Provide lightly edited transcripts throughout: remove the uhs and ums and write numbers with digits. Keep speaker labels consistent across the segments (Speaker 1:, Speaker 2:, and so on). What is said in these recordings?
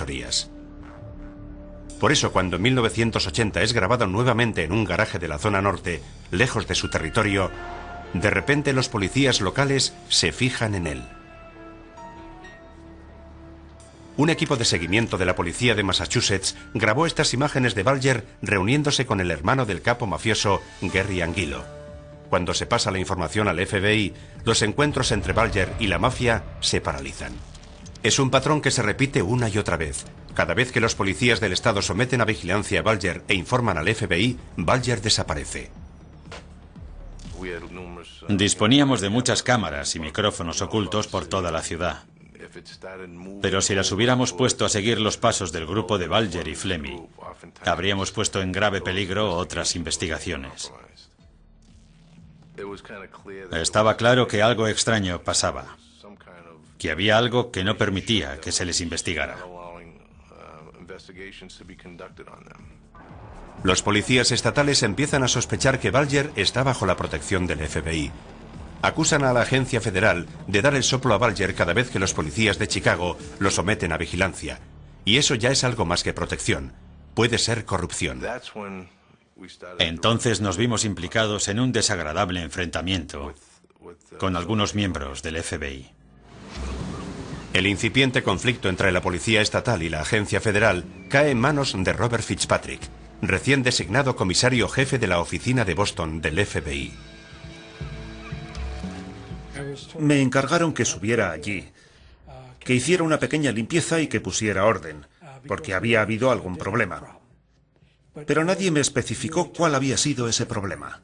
Speaker 1: fechorías. Por eso, cuando en 1980 es grabado nuevamente en un garaje de la zona norte, lejos de su territorio, de repente los policías locales se fijan en él. Un equipo de seguimiento de la policía de Massachusetts grabó estas imágenes de Bulger reuniéndose con el hermano del capo mafioso Gary Anguillo. Cuando se pasa la información al FBI, los encuentros entre Bulger y la mafia se paralizan. Es un patrón que se repite una y otra vez. Cada vez que los policías del estado someten a vigilancia a Bulger e informan al FBI, Bulger desaparece.
Speaker 2: Disponíamos de muchas cámaras y micrófonos ocultos por toda la ciudad. Pero si las hubiéramos puesto a seguir los pasos del grupo de Bulger y Flemmi, habríamos puesto en grave peligro otras investigaciones. Estaba claro que algo extraño pasaba, que había algo que no permitía que se les investigara.
Speaker 1: Los policías estatales empiezan a sospechar que Bulger está bajo la protección del FBI. Acusan a la agencia federal de dar el soplo a Bulger cada vez que los policías de Chicago lo someten a vigilancia. Y eso ya es algo más que protección. Puede ser corrupción.
Speaker 2: Entonces nos vimos implicados en un desagradable enfrentamiento con algunos miembros del FBI.
Speaker 1: El incipiente conflicto entre la policía estatal y la agencia federal cae en manos de Robert Fitzpatrick, recién designado comisario jefe de la oficina de Boston del FBI.
Speaker 3: Me encargaron que subiera allí, que hiciera una pequeña limpieza y que pusiera orden, porque había habido algún problema. Pero nadie me especificó cuál había sido ese problema.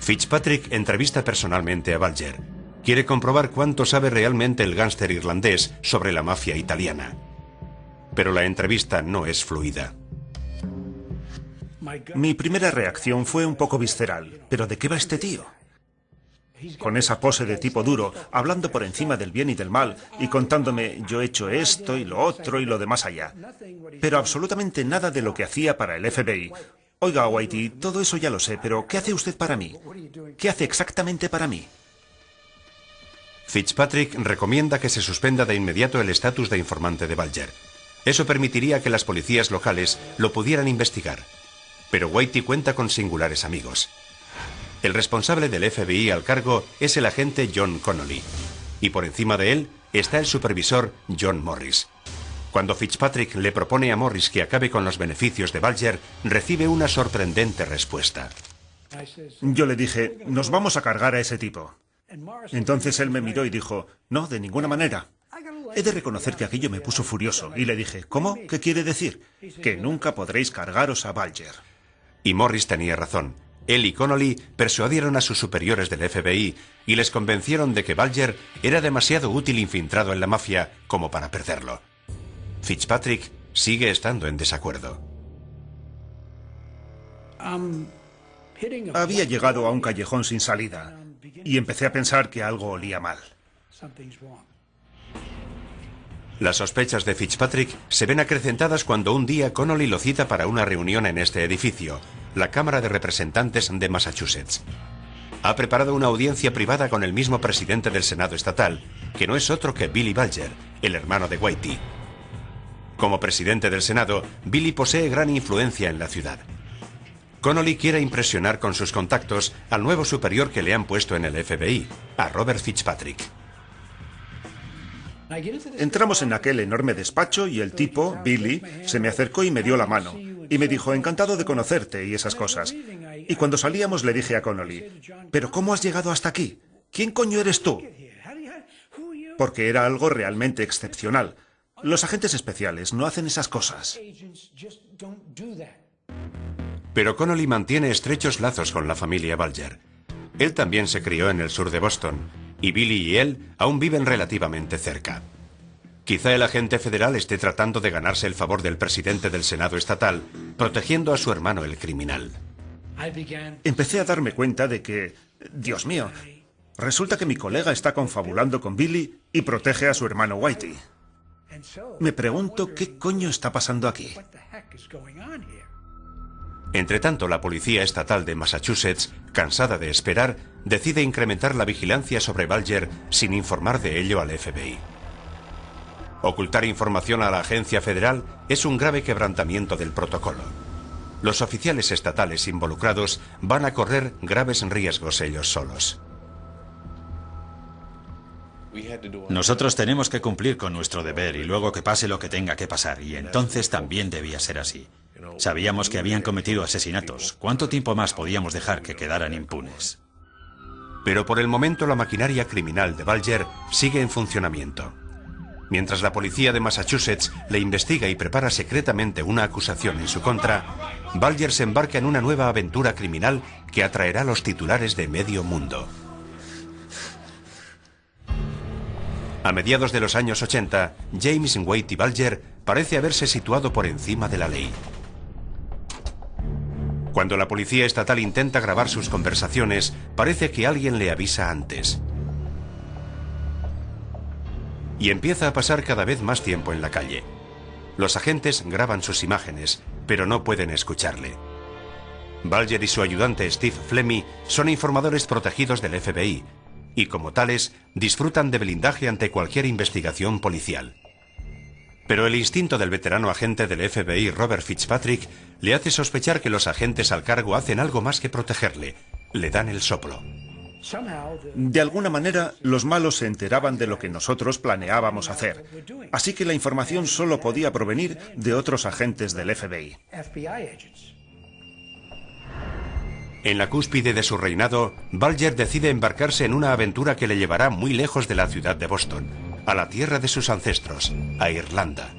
Speaker 1: Fitzpatrick entrevista personalmente a Bulger. Quiere comprobar cuánto sabe realmente el gángster irlandés sobre la mafia italiana. Pero la entrevista no es fluida.
Speaker 3: Mi primera reacción fue un poco visceral. ¿Pero de qué va este tío? Con esa pose de tipo duro, hablando por encima del bien y del mal, y contándome yo he hecho esto y lo otro y lo de más allá. Pero absolutamente nada de lo que hacía para el FBI. Oiga, Whitey, todo eso ya lo sé, pero ¿qué hace usted para mí? ¿Qué hace exactamente para mí?
Speaker 1: Fitzpatrick recomienda que se suspenda de inmediato el estatus de informante de Bulger. Eso permitiría que las policías locales lo pudieran investigar. Pero Whitey cuenta con singulares amigos. El responsable del FBI al cargo es el agente John Connolly. Y por encima de él está el supervisor John Morris. Cuando Fitzpatrick le propone a Morris que acabe con los beneficios de Bulger, recibe una sorprendente respuesta.
Speaker 3: Yo le dije, nos vamos a cargar a ese tipo. Entonces él me miró y dijo, no, de ninguna manera. He de reconocer que aquello me puso furioso y le dije, ¿cómo? ¿Qué quiere decir? Que nunca podréis cargaros a Bulger.
Speaker 1: Y Morris tenía razón. Él y Connolly persuadieron a sus superiores del FBI y les convencieron de que Bulger era demasiado útil infiltrado en la mafia como para perderlo. Fitzpatrick sigue estando en desacuerdo.
Speaker 3: Había llegado a un callejón sin salida y empecé a pensar que algo olía mal.
Speaker 1: Las sospechas de Fitzpatrick se ven acrecentadas cuando un día Connolly lo cita para una reunión en este edificio, la Cámara de Representantes de Massachusetts. Ha preparado una audiencia privada con el mismo presidente del Senado estatal, que no es otro que Billy Bulger, el hermano de Whitey. Como presidente del Senado, Billy posee gran influencia en la ciudad. Connolly quiere impresionar con sus contactos al nuevo superior que le han puesto en el FBI, a Robert Fitzpatrick.
Speaker 3: Entramos en aquel enorme despacho y el tipo, Billy, se me acercó y me dio la mano. Y me dijo, encantado de conocerte y esas cosas. Y cuando salíamos le dije a Connolly, ¿pero cómo has llegado hasta aquí? ¿Quién coño eres tú? Porque era algo realmente excepcional. Los agentes especiales no hacen esas cosas.
Speaker 1: Pero Connolly mantiene estrechos lazos con la familia Bulger. Él también se crió en el sur de Boston, y Billy y él aún viven relativamente cerca. Quizá el agente federal esté tratando de ganarse el favor del presidente del Senado estatal, protegiendo a su hermano el criminal.
Speaker 3: Empecé a darme cuenta de que, Dios mío, resulta que mi colega está confabulando con Billy y protege a su hermano Whitey. Me pregunto qué coño está pasando aquí.
Speaker 1: Entretanto, la policía estatal de Massachusetts, cansada de esperar, decide incrementar la vigilancia sobre Bulger sin informar de ello al FBI. Ocultar información a la agencia federal es un grave quebrantamiento del protocolo. Los oficiales estatales involucrados van a correr graves riesgos ellos solos.
Speaker 2: Nosotros tenemos que cumplir con nuestro deber y luego que pase lo que tenga que pasar, y entonces también debía ser así. Sabíamos que habían cometido asesinatos. ¿Cuánto tiempo más podíamos dejar que quedaran impunes?
Speaker 1: Pero por el momento la maquinaria criminal de Bulger sigue en funcionamiento. Mientras la policía de Massachusetts le investiga y prepara secretamente una acusación en su contra, Bulger se embarca en una nueva aventura criminal que atraerá los titulares de medio mundo. A mediados de los años 80, James Whitey Bulger parece haberse situado por encima de la ley. Cuando la policía estatal intenta grabar sus conversaciones, parece que alguien le avisa antes. Y empieza a pasar cada vez más tiempo en la calle. Los agentes graban sus imágenes, pero no pueden escucharle. Bulger y su ayudante Steve Flemmi son informadores protegidos del FBI, y como tales, disfrutan de blindaje ante cualquier investigación policial. Pero el instinto del veterano agente del FBI, Robert Fitzpatrick, le hace sospechar que los agentes al cargo hacen algo más que protegerle. Le dan el soplo.
Speaker 3: De alguna manera, los malos se enteraban de lo que nosotros planeábamos hacer. Así que la información solo podía provenir de otros agentes del FBI.
Speaker 1: En la cúspide de su reinado, Bulger decide embarcarse en una aventura que le llevará muy lejos de la ciudad de Boston, a la tierra de sus ancestros, a Irlanda.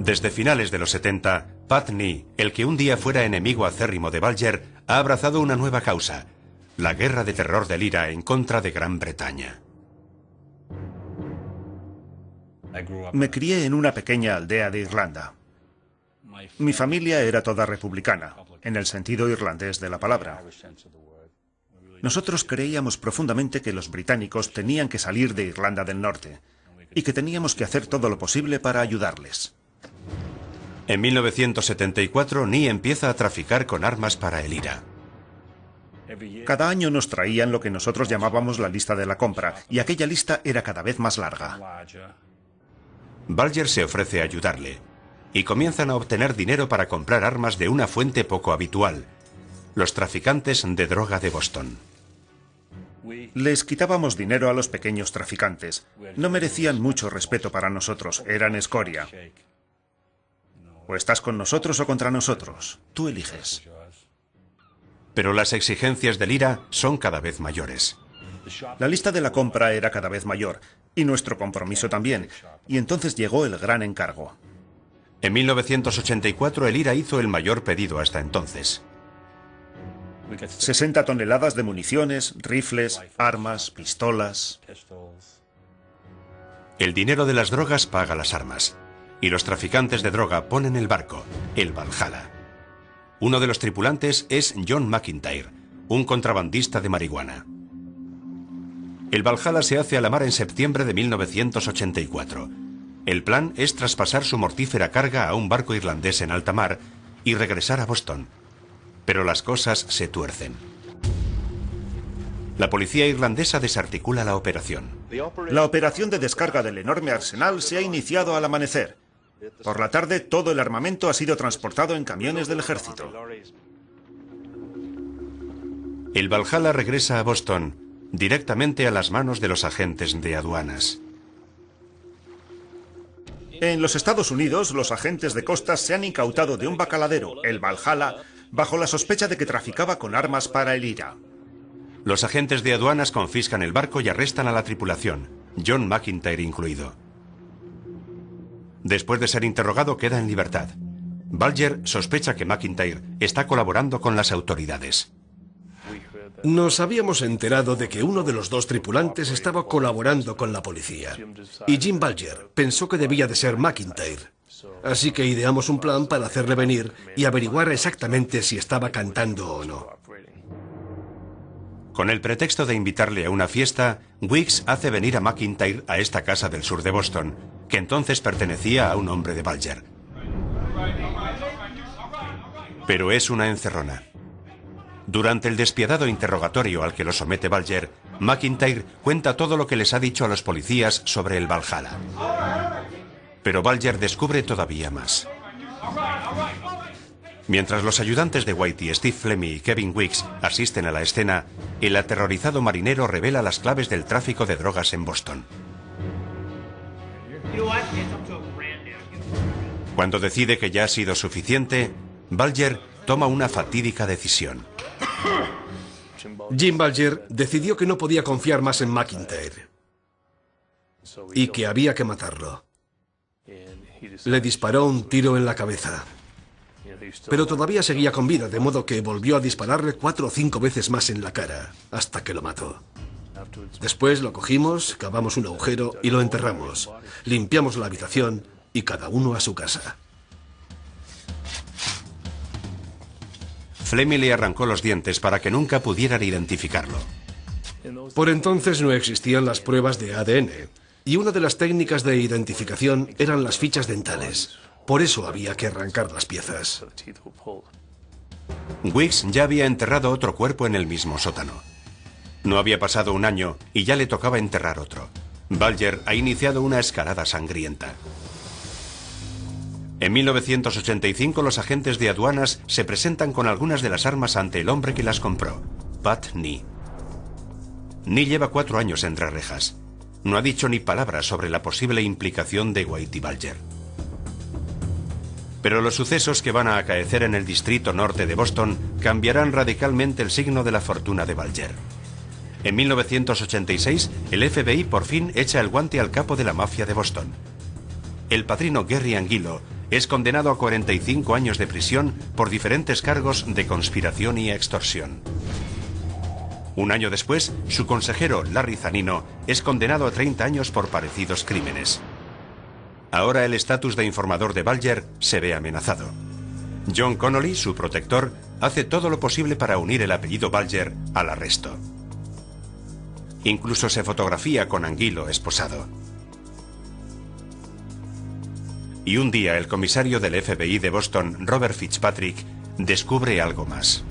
Speaker 1: Desde finales de los 70, Pat Nee, el que un día fuera enemigo acérrimo de Bulger, ha abrazado una nueva causa, la guerra de terror del IRA en contra de Gran Bretaña.
Speaker 3: Me crié en una pequeña aldea de Irlanda. Mi familia era toda republicana, en el sentido irlandés de la palabra. Nosotros creíamos profundamente que los británicos tenían que salir de Irlanda del Norte y que teníamos que hacer todo lo posible para ayudarles.
Speaker 1: En 1974, Nee empieza a traficar con armas para el IRA.
Speaker 3: Cada año nos traían lo que nosotros llamábamos la lista de la compra, y aquella lista era cada vez más larga.
Speaker 1: Bulger se ofrece a ayudarle, y comienzan a obtener dinero para comprar armas de una fuente poco habitual: los traficantes de droga de Boston.
Speaker 3: Les quitábamos dinero a los pequeños traficantes. No merecían mucho respeto para nosotros, eran escoria. O estás con nosotros o contra nosotros. Tú eliges.
Speaker 1: Pero las exigencias del IRA son cada vez mayores.
Speaker 3: La lista de la compra era cada vez mayor, y nuestro compromiso también. Y entonces llegó el gran encargo.
Speaker 1: En 1984 el IRA hizo el mayor pedido hasta entonces.
Speaker 3: 60 toneladas de municiones, rifles, armas, pistolas.
Speaker 1: El dinero de las drogas paga las armas. Y los traficantes de droga ponen el barco, el Valhalla. Uno de los tripulantes es John McIntyre, un contrabandista de marihuana. El Valhalla se hace a la mar en septiembre de 1984. El plan es traspasar su mortífera carga a un barco irlandés en alta mar y regresar a Boston. Pero las cosas se tuercen. La policía irlandesa desarticula la operación.
Speaker 3: La operación de descarga del enorme arsenal se ha iniciado al amanecer. Por la tarde, todo el armamento ha sido transportado en camiones del ejército.
Speaker 1: El Valhalla regresa a Boston, directamente a las manos de los agentes de aduanas.
Speaker 3: En los Estados Unidos, los agentes de costas se han incautado de un bacaladero, el Valhalla, bajo la sospecha de que traficaba con armas para el IRA.
Speaker 1: Los agentes de aduanas confiscan el barco y arrestan a la tripulación, John McIntyre incluido. Después de ser interrogado, queda en libertad. Bulger sospecha que McIntyre está colaborando con las autoridades.
Speaker 4: Nos habíamos enterado de que uno de los dos tripulantes estaba colaborando con la policía. Y Jim Bulger pensó que debía de ser McIntyre. Así que ideamos un plan para hacerle venir y averiguar exactamente si estaba cantando o no.
Speaker 1: Con el pretexto de invitarle a una fiesta, Weeks hace venir a McIntyre a esta casa del sur de Boston, que entonces pertenecía a un hombre de Balger. Pero es una encerrona. Durante el despiadado interrogatorio al que lo somete Balger, McIntyre cuenta todo lo que les ha dicho a los policías sobre el Valhalla. Pero Balger descubre todavía más. Mientras los ayudantes de Whitey, Steve Flemmi y Kevin Weeks asisten a la escena, el aterrorizado marinero revela las claves del tráfico de drogas en Boston. Cuando decide que ya ha sido suficiente, Balger toma una fatídica decisión.
Speaker 4: Jim Balger decidió que no podía confiar más en McIntyre y que había que matarlo. Le disparó un tiro en la cabeza. Pero todavía seguía con vida, de modo que volvió a dispararle 4 o 5 veces más en la cara, hasta que lo mató. Después lo cogimos, cavamos un agujero y lo enterramos. Limpiamos la habitación y cada uno a su casa.
Speaker 1: Flemmi le arrancó los dientes para que nunca pudieran identificarlo.
Speaker 4: Por entonces no existían las pruebas de ADN, y una de las técnicas de identificación eran las fichas dentales. Por eso había que arrancar las piezas.
Speaker 1: Weeks ya había enterrado otro cuerpo en el mismo sótano. No había pasado un año y ya le tocaba enterrar otro. Balger ha iniciado una escalada sangrienta. En 1985 los agentes de aduanas se presentan con algunas de las armas ante el hombre que las compró, Pat Nee. Nee lleva 4 años entre rejas. No ha dicho ni palabra sobre la posible implicación de Whitey Balger. Pero los sucesos que van a acaecer en el distrito norte de Boston cambiarán radicalmente el signo de la fortuna de Balger. En 1986, el FBI por fin echa el guante al capo de la mafia de Boston. El padrino Gary Anguilo es condenado a 45 años de prisión por diferentes cargos de conspiración y extorsión. Un año después, su consejero Larry Zanino es condenado a 30 años por parecidos crímenes. Ahora el estatus de informador de Balger se ve amenazado. John Connolly, su protector, hace todo lo posible para unir el apellido Balger al arresto. Incluso se fotografía con Anguilo esposado. Y un día el comisario del FBI de Boston, Robert Fitzpatrick, descubre algo más.